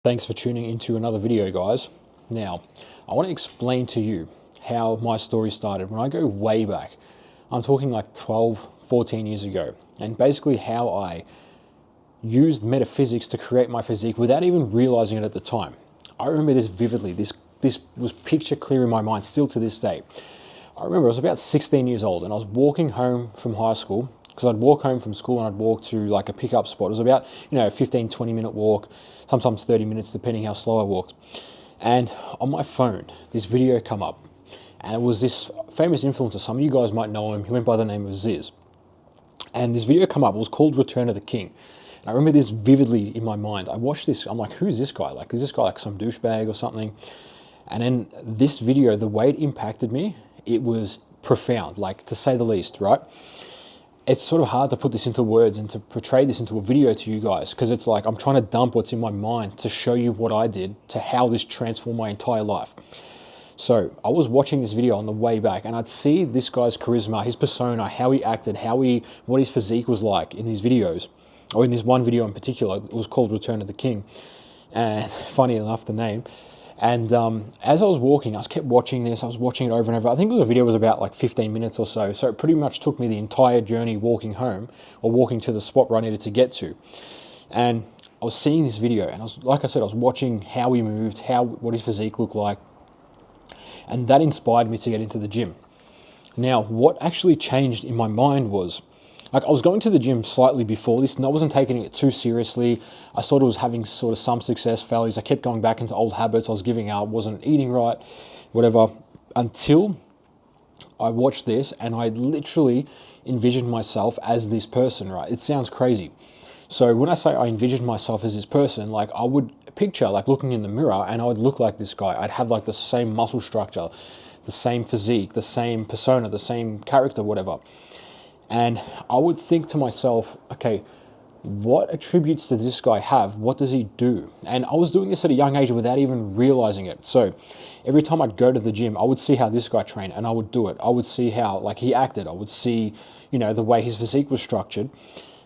Thanks for tuning into another video, guys. Now, I want to explain to you how my story started. When I go way back, I'm talking like 12, 14 years ago, and basically how I used metaphysics to create my physique without even realizing it at the time. I remember this vividly. This was picture clear in my mind still to this day. I remember I was about 16 years old and I was walking home from high school, because I'd walk home from school and I'd walk to like a pickup spot. It was about, 15, 20-minute walk, sometimes 30 minutes, depending how slow I walked. And on my phone, this video come up, and it was this famous influencer. Some of you guys might know him. He went by the name of Ziz. And this video come up. It was called Return of the King. And I remember this vividly in my mind. I watched this. I'm like, who's this guy? Like, is this guy like some douchebag or something? And then this video, the way it impacted me, it was profound, like to say the least, right? It's sort of hard to put this into words and to portray this into a video to you guys, because it's like I'm trying to dump what's in my mind to show you what I did to how this transformed my entire life. So I was watching this video on the way back and I'd see this guy's charisma, his persona, how he acted, what his physique was like in these videos, or in this one video in particular. It was called Return of the King. And funny enough, the name. And as I was walking, I kept watching this. I was watching it over and over. I think the video was about like 15 minutes or so. So it pretty much took me the entire journey walking home, or walking to the spot where I needed to get to. And I was seeing this video, and like I said, I was watching how he moved, what his physique looked like. And that inspired me to get into the gym. Now, what actually changed in my mind was, like, I was going to the gym slightly before this, and I wasn't taking it too seriously. I sort of was having sort of some success, failures. I kept going back into old habits. I was giving up, wasn't eating right, whatever, until I watched this and I literally envisioned myself as this person, right? It sounds crazy. So when I say I envisioned myself as this person, like I would picture like looking in the mirror and I would look like this guy. I'd have like the same muscle structure, the same physique, the same persona, the same character, whatever. And I would think to myself, okay, what attributes does this guy have? What does he do? And I was doing this at a young age without even realizing it. So every time I'd go to the gym, I would see how this guy trained and I would do it. I would see how like he acted. I would see, the way his physique was structured.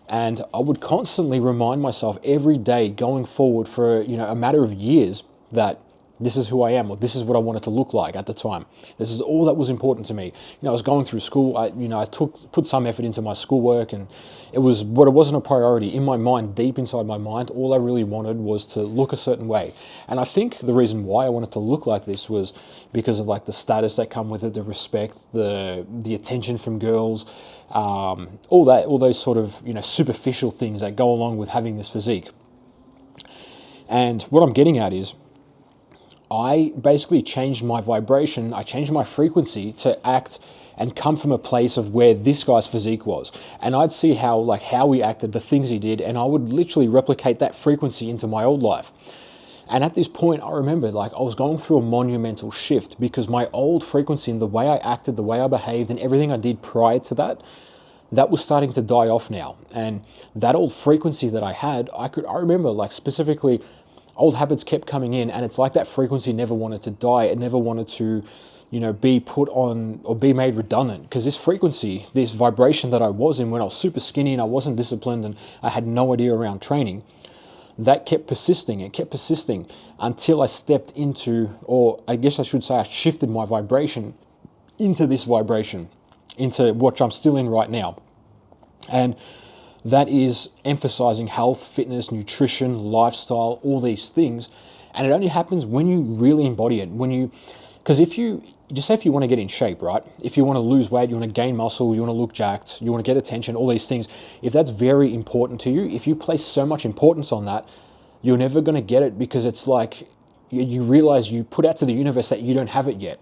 And I would constantly remind myself every day going forward for, a matter of years that this is who I am, or this is what I wanted to look like at the time. This is all that was important to me. I was going through school. I put some effort into my schoolwork, and it wasn't a priority in my mind. Deep inside my mind, all I really wanted was to look a certain way. And I think the reason why I wanted to look like this was because of like the status that come with it, the respect, the attention from girls, all those sort of superficial things that go along with having this physique. And what I'm getting at is, I basically changed my vibration, I changed my frequency to act and come from a place of where this guy's physique was. And I'd see how he acted, the things he did, and I would literally replicate that frequency into my old life. And at this point, I remember I was going through a monumental shift, because my old frequency and the way I acted, the way I behaved, and everything I did prior to that was starting to die off now. And that old frequency that I had, I remember specifically, old habits kept coming in, and it's like that frequency never wanted to die. It never wanted to, be put on or be made redundant, because this frequency, this vibration that I was in when I was super skinny and I wasn't disciplined and I had no idea around training, that kept persisting. It kept persisting until I stepped into, or I guess I should say I shifted my vibration into this vibration, into what I'm still in right now. And that is emphasizing health, fitness, nutrition, lifestyle, all these things. And it only happens when you really embody it. Because if you want to get in shape, right? If you want to lose weight, you want to gain muscle, you want to look jacked, you want to get attention, all these things. If that's very important to you, if you place so much importance on that, you're never going to get it, because it's like you realize you put out to the universe that you don't have it yet.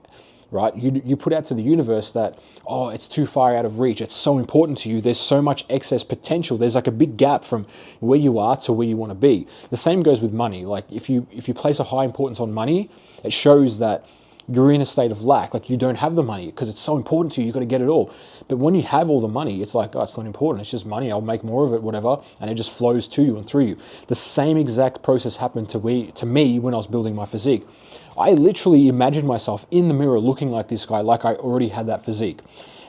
Right? You put out to the universe that, it's too far out of reach. It's so important to you. There's so much excess potential. There's like a big gap from where you are to where you want to be. The same goes with money. Like if you place a high importance on money, it shows that you're in a state of lack. Like you don't have the money because it's so important to you. You've got to get it all. But when you have all the money, it's like, it's not important. It's just money. I'll make more of it, whatever. And it just flows to you and through you. The same exact process happened to me when I was building my physique. I literally imagined myself in the mirror looking like this guy, like I already had that physique.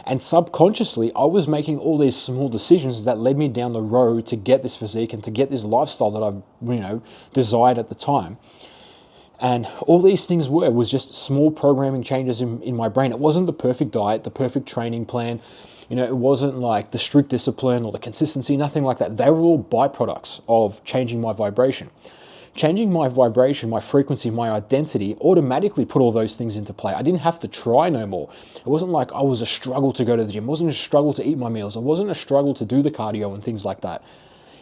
And subconsciously, I was making all these small decisions that led me down the road to get this physique and to get this lifestyle that I've, desired at the time. And all these things was just small programming changes in my brain. It wasn't the perfect diet, the perfect training plan. It wasn't like the strict discipline or the consistency, nothing like that. They were all byproducts of changing my vibration. Changing my vibration, my frequency, my identity automatically put all those things into play. I didn't have to try no more. It wasn't like I was a struggle to go to the gym. It wasn't a struggle to eat my meals. It wasn't a struggle to do the cardio and things like that.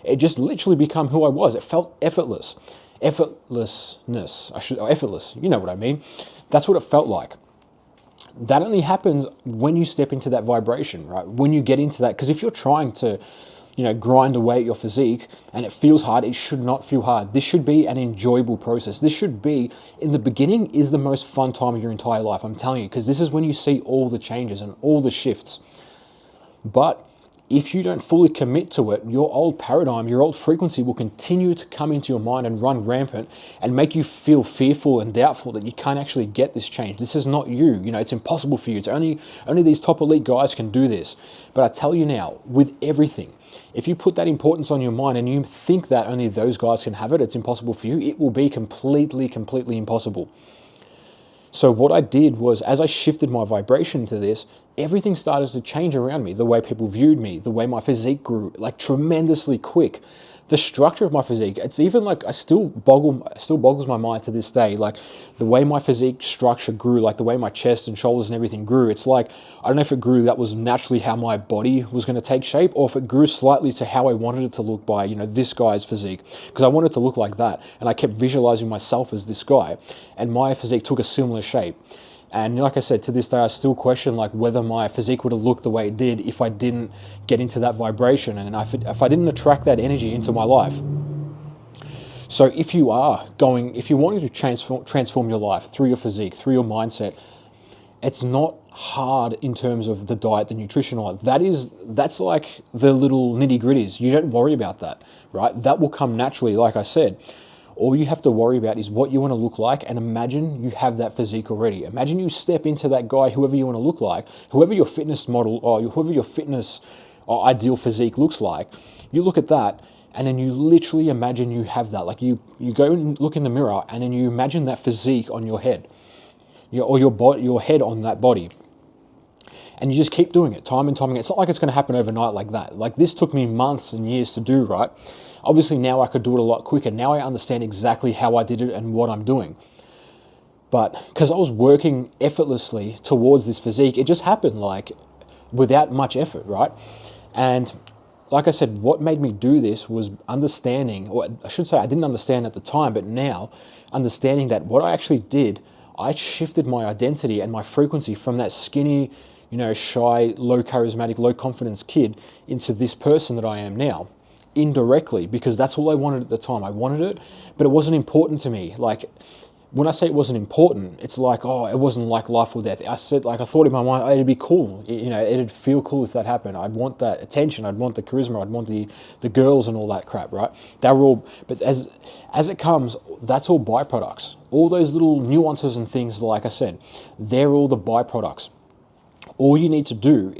It just literally became who I was. It felt effortless. Effortless. You know what I mean? That's what it felt like. That only happens when you step into that vibration, right? When you get into that, because if you're trying to, grind away at your physique and it feels hard, it should not feel hard. This should be an enjoyable process. This should be, in the beginning, is the most fun time of your entire life. I'm telling you, because this is when you see all the changes and all the shifts. But if you don't fully commit to it, your old paradigm, your old frequency will continue to come into your mind and run rampant and make you feel fearful and doubtful that you can't actually get this change. This is not you. It's impossible for you. It's only these top elite guys can do this. But I tell you now, with everything, if you put that importance on your mind and you think that only those guys can have it, it's impossible for you, it will be completely impossible. So what I did was, as I shifted my vibration to this, everything started to change around me. The way people viewed me, the way my physique grew, like tremendously quick. The structure of my physique, it's even like, it still boggles my mind to this day. Like the way my physique structure grew, like the way my chest and shoulders and everything grew. It's like, I don't know if it grew, that was naturally how my body was going to take shape, or if it grew slightly to how I wanted it to look by, this guy's physique. Because I wanted to look like that. And I kept visualizing myself as this guy. And my physique took a similar shape. And like I said, to this day, I still question like whether my physique would have looked the way it did if I didn't get into that vibration and if I didn't attract that energy into my life. So if you wanting to transform your life through your physique, through your mindset, it's not hard in terms of the diet, the nutrition, all that. That's like the little nitty gritties. You don't worry about that, right? That will come naturally, like I said. All you have to worry about is what you want to look like, and imagine you have that physique already. Imagine you step into that guy, whoever you want to look like, whoever your fitness model or whoever your fitness or ideal physique looks like. You look at that, and then you literally imagine you have that. Like you go and look in the mirror, and then you imagine that physique on your head, or your head on that body. And you just keep doing it time and time again. It's not like it's going to happen overnight like that. Like this took me months and years to do, right? Obviously now I could do it a lot quicker. Now I understand exactly how I did it and what I'm doing. But because I was working effortlessly towards this physique, it just happened like without much effort, right? And like I said, what made me do this was understanding, or I should say I didn't understand at the time, but now understanding that what I actually did, I shifted my identity and my frequency from that skinny, shy, low charismatic, low confidence kid into this person that I am now, indirectly, because that's all I wanted at the time. I wanted it, but it wasn't important to me. Like when I say it wasn't important, it's like, it wasn't like life or death. I thought in my mind, it'd be cool. It'd feel cool if that happened. I'd want that attention. I'd want the charisma. I'd want the girls and all that crap, right? They were all, but as it comes, that's all byproducts. All those little nuances and things, like I said, they're all the byproducts. All you need to do,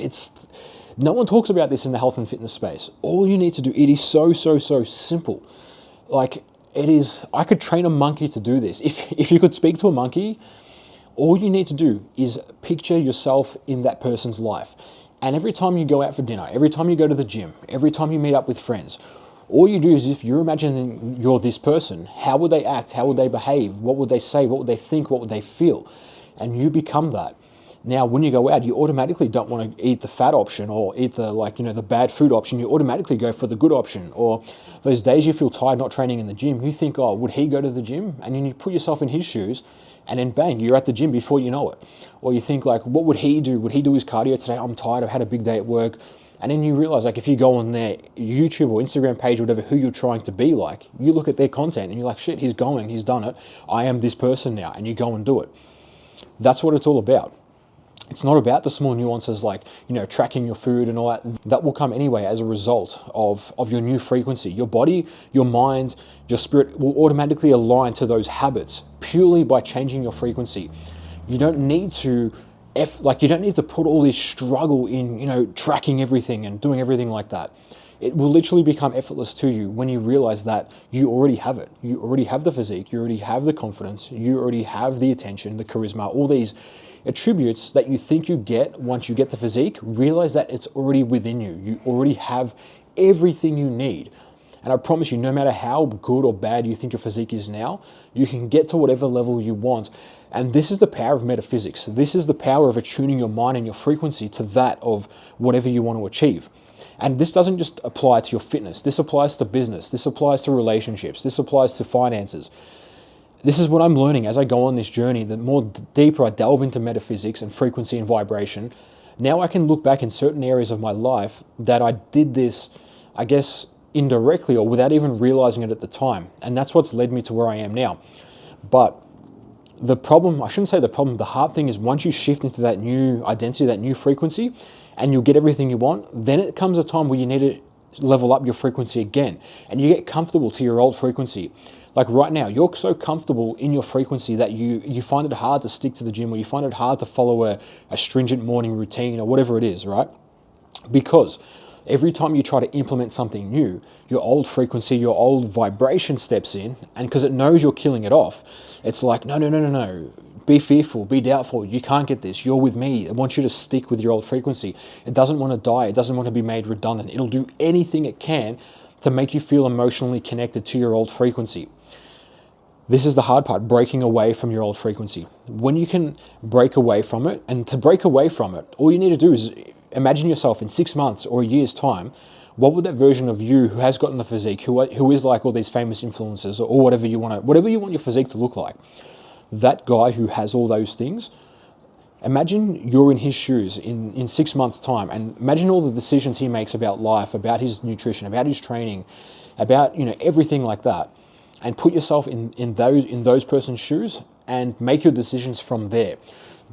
no one talks about this in the health and fitness space. All you need to do, it is so simple. Like it is, I could train a monkey to do this. If you could speak to a monkey, all you need to do is picture yourself in that person's life. And every time you go out for dinner, every time you go to the gym, every time you meet up with friends, all you do is, if you're imagining you're this person, how would they act? How would they behave? What would they say? What would they think? What would they feel? And you become that. Now, when you go out, you automatically don't want to eat the fat option or eat the bad food option. You automatically go for the good option. Or those days you feel tired not training in the gym, you think, would he go to the gym? And then you put yourself in his shoes, and then bang, you're at the gym before you know it. Or you think like, what would he do? Would he do his cardio today? I'm tired, I've had a big day at work. And then you realize, like, if you go on their YouTube or Instagram page, whatever, who you're trying to be like, you look at their content and you're like, shit, he's done it. I am this person now. And you go and do it. That's what it's all about. It's not about the small nuances like, tracking your food and all that. That will come anyway as a result of your new frequency. Your body, your mind, your spirit will automatically align to those habits purely by changing your frequency. You don't need to like you don't need to put all this struggle in, you know, tracking everything and doing everything like that. It will literally become effortless to you when you realize that you already have it. You already have the physique, you already have the confidence, you already have the attention, the charisma, all these attributes that you think you get once you get the physique. Realize that it's already within you. You already have everything you need. And I promise you, no matter how good or bad you think your physique is now, you can get to whatever level you want. And this is the power of metaphysics. This is the power of attuning your mind and your frequency to that of whatever you want to achieve. And this doesn't just apply to your fitness. This applies to business. This applies to relationships. This applies to finances. This is what I'm learning as I go on this journey. The more deeper I delve into metaphysics and frequency and vibration, now I can look back in certain areas of my life that I did this, I guess, indirectly or without even realizing it at the time. And that's what's led me to where I am now. But the problem, I shouldn't say the problem, the hard thing is once you shift into that new identity, that new frequency, and you'll get everything you want, then it comes a time where you need to level up your frequency again. And you get comfortable to your old frequency. Like right now, you're so comfortable in your frequency that you find it hard to stick to the gym, or you find it hard to follow a stringent morning routine or whatever it is, right? Because every time you try to implement something new, your old frequency, your old vibration steps in, and because it knows you're killing it off, it's like, no. Be fearful, be doubtful, you can't get this, you're with me. It wants you to stick with your old frequency. It doesn't want to die, it doesn't want to be made redundant. It'll do anything it can to make you feel emotionally connected to your old frequency. This is the hard part, breaking away from your old frequency. When you can break away from it, and to break away from it, all you need to do is imagine yourself in 6 months or a year's time. What would that version of you who has gotten the physique, who is like all these famous influencers or whatever you want your physique to look like, that guy who has all those things, imagine you're in his shoes in 6 months' time, and imagine all the decisions he makes about life, about his nutrition, about his training, about, you know, everything like that, and put yourself in those person's shoes and make your decisions from there.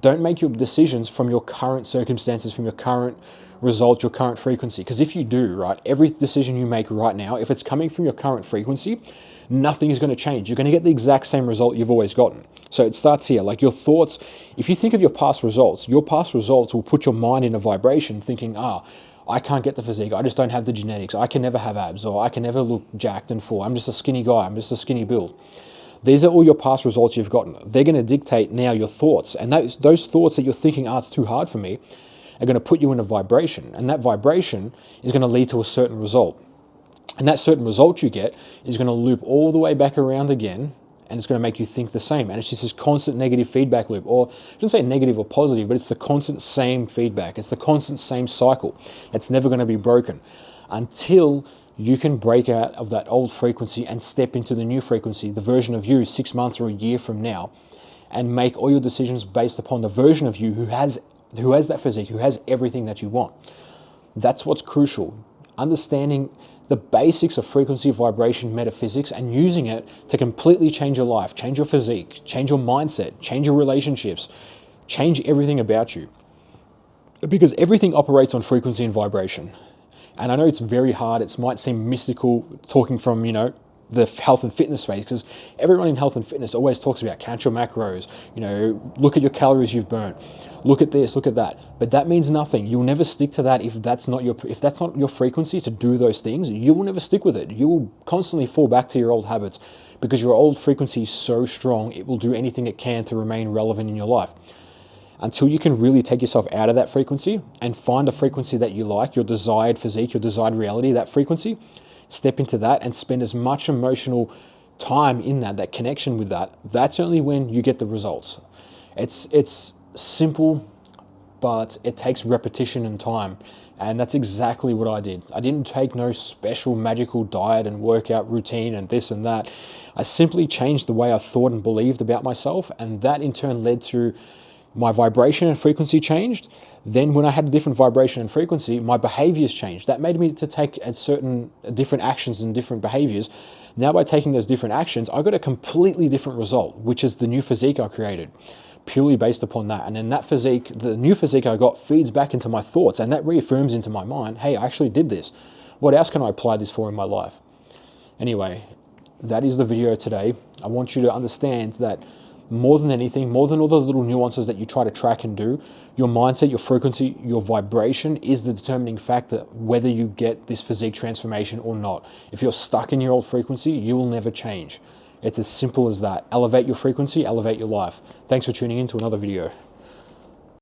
Don't make your decisions from your current circumstances, from your current result, your current frequency. Because if you do, right, every decision you make right now, if it's coming from your current frequency, nothing is going to change. You're going to get the exact same result you've always gotten. So it starts here. Like your thoughts, if you think of your past results will put your mind in a vibration thinking, I can't get the physique. I just don't have the genetics. I can never have abs, or I can never look jacked and full. I'm just a skinny guy. I'm just a skinny build. These are all your past results you've gotten. They're going to dictate now your thoughts. And those thoughts that you're thinking, it's too hard for me, are going to put you in a vibration. And that vibration is going to lead to a certain result. And that certain result you get is going to loop all the way back around again, and it's going to make you think the same. And it's just this constant negative feedback loop, or I shouldn't say negative or positive, but it's the constant same feedback. It's the constant same cycle. It's never going to be broken until you can break out of that old frequency and step into the new frequency, the version of you 6 months or a year from now, and make all your decisions based upon the version of you who has that physique, who has everything that you want. That's what's crucial. Understanding the basics of frequency, vibration, metaphysics, and using it to completely change your life, change your physique, change your mindset, change your relationships, change everything about you. Because everything operates on frequency and vibration. And I know it's very hard, it might seem mystical talking from, the health and fitness space, because everyone in health and fitness always talks about count your macros, look at your calories you've burnt, look at this, look at that. But that means nothing. You'll never stick to that if that's not your frequency to do those things. You will never stick with it. You will constantly fall back to your old habits because your old frequency is so strong, it will do anything it can to remain relevant in your life. Until you can really take yourself out of that frequency and find a frequency that you like, your desired physique, your desired reality, that frequency, step into that and spend as much emotional time in that connection with that. That's only when you get the results. It's simple, but it takes repetition and time. And that's exactly what I did. I didn't take no special magical diet and workout routine and this and that. I simply changed the way I thought and believed about myself, and that in turn led to my vibration and frequency changed. Then when I had a different vibration and frequency, my behaviors changed. That made me to take different actions and different behaviors. Now by taking those different actions, I got a completely different result, which is the new physique I created, purely based upon that. And then that physique, the new physique I got, feeds back into my thoughts, and that reaffirms into my mind, hey, I actually did this. What else can I apply this for in my life? Anyway, that is the video today. I want you to understand that more than anything, more than all the little nuances that you try to track and do, your mindset, your frequency, your vibration is the determining factor whether you get this physique transformation or not. If you're stuck in your old frequency, you will never change. It's as simple as that. Elevate your frequency, elevate your life. Thanks for tuning in to another video.